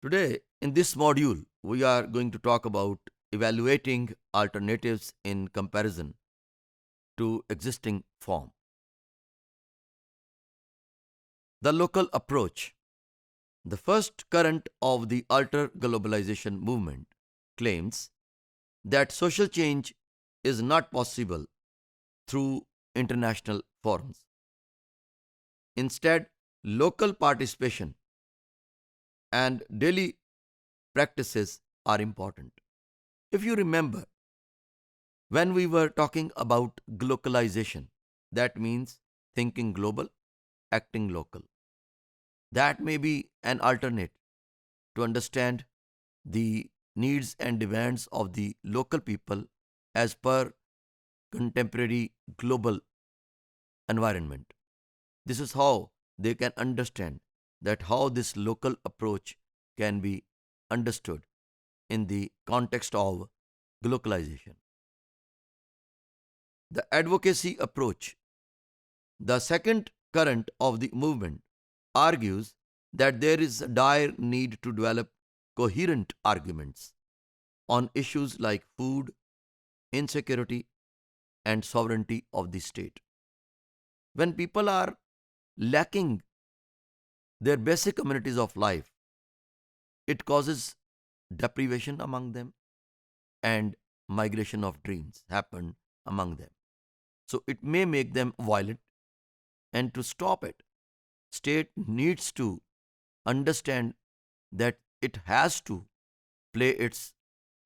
Today, in this module, we are going to talk about evaluating alternatives in comparison to existing form. The local approach. The first current of the alter globalization movement claims that social change is not possible through international forums. Instead, local participation and daily practices are important. If you remember, when we were talking about globalization, that means thinking global, acting local. That may be an alternate to understand the needs and demands of the local people as per contemporary global environment. This is how they can understand that how this local approach can be understood in the context of globalization. The advocacy approach. The second current of the movement argues that there is a dire need to develop coherent arguments on issues like food, insecurity, and sovereignty of the state. When people are lacking their basic communities of life, it causes deprivation among them and migration of dreams happen among them. So it may make them violent, and to stop it, state needs to understand that it has to play its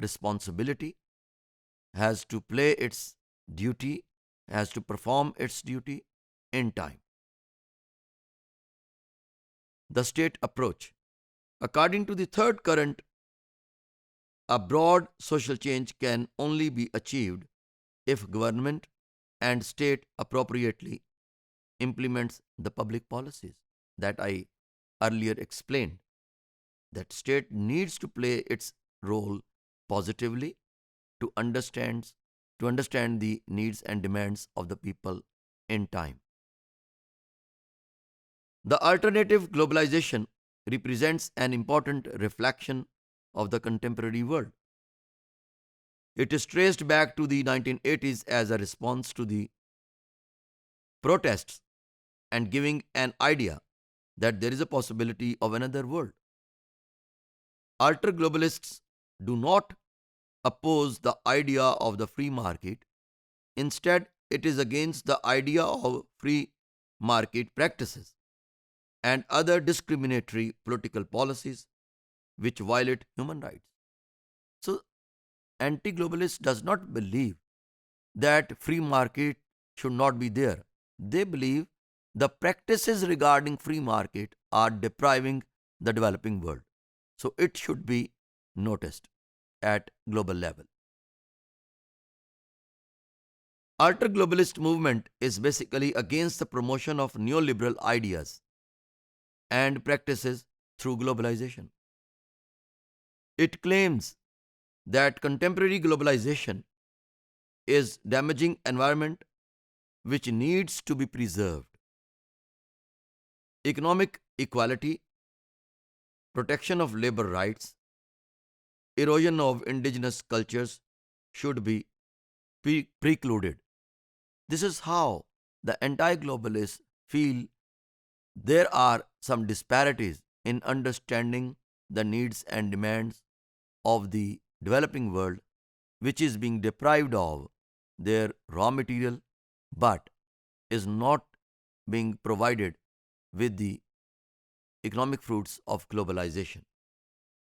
responsibility, has to play its duty, has to perform its duty in time. The state approach. According to the third current, a broad social change can only be achieved if government and state appropriately implements the public policies that I earlier explained. That state needs to play its role positively to understand the needs and demands of the people in time. The alternative globalization represents an important reflection of the contemporary world. It is traced back to the 1980s as a response to the protests and giving an idea that there is a possibility of another world. Alter globalists do not oppose the idea of the free market. Instead, it is against the idea of free market practices and other discriminatory political policies which violate human rights. So, anti-globalist does not believe that free market should not be there. They believe the practices regarding free market are depriving the developing world. So it should be noticed at global level. Alter globalist movement is basically against the promotion of neoliberal ideas and practices through globalization. It claims that contemporary globalization is damaging environment which needs to be preserved. Economic equality, protection of labor rights, erosion of indigenous cultures should be precluded. This is how the anti-globalists feel there are some disparities in understanding the needs and demands of the developing world, which is being deprived of their raw material but is not being provided with the economic fruits of globalization.